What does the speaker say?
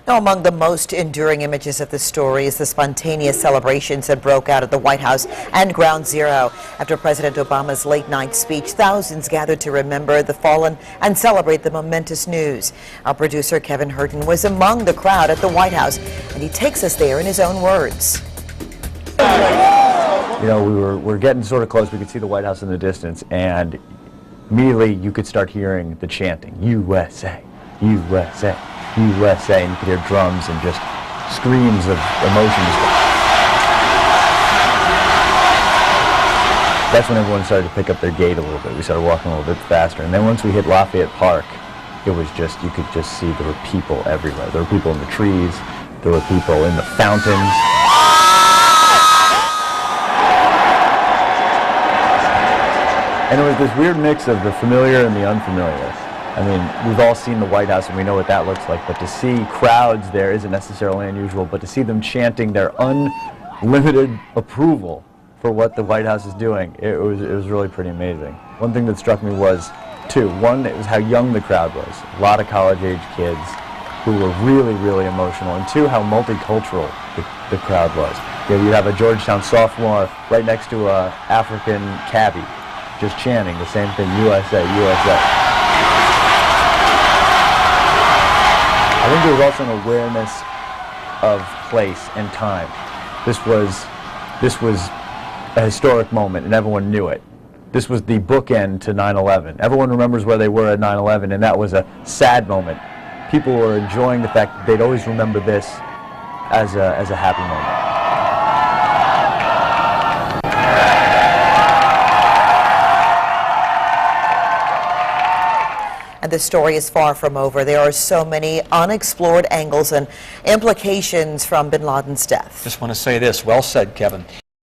Now, among the most enduring images of the story is the spontaneous celebrations that broke out at the White House and Ground Zero. After President Obama's late-night speech, thousands gathered to remember the fallen and celebrate the momentous news. Our producer, Kevin Hurton, was among the crowd at the White House, and he takes us there in his own words. You know, we're getting sort of close. We could see the White House in the distance, and immediately you could start hearing the chanting, USA, USA, USA, and you could hear drums and just screams of emotion. That's when everyone started to pick up their gait a little bit. We started walking a little bit faster, and then once we hit Lafayette Park, it was just, you could just see there were people everywhere. There were people in the trees, there were people in the fountains. And it was this weird mix of the familiar and the unfamiliar. I mean, we've all seen the White House and we know what that looks like, but to see crowds there isn't necessarily unusual, but to see them chanting their unlimited approval for what the White House is doing, it was really pretty amazing. One thing that struck me was, one, it was how young the crowd was. A lot of college-age kids who were really, really emotional, and two, how multicultural the crowd was. You know, you'd have a Georgetown sophomore right next to an African cabbie, just chanting the same thing, USA, USA. I think there was also an awareness of place and time. This was a historic moment, and everyone knew it. This was the bookend to 9/11. Everyone remembers where they were at 9/11, and that was a sad moment. People were enjoying the fact that they'd always remember this as a happy moment. And the story is far from over. There are so many unexplored angles and implications from bin Laden's death. Just want to say this. Well said, Kevin.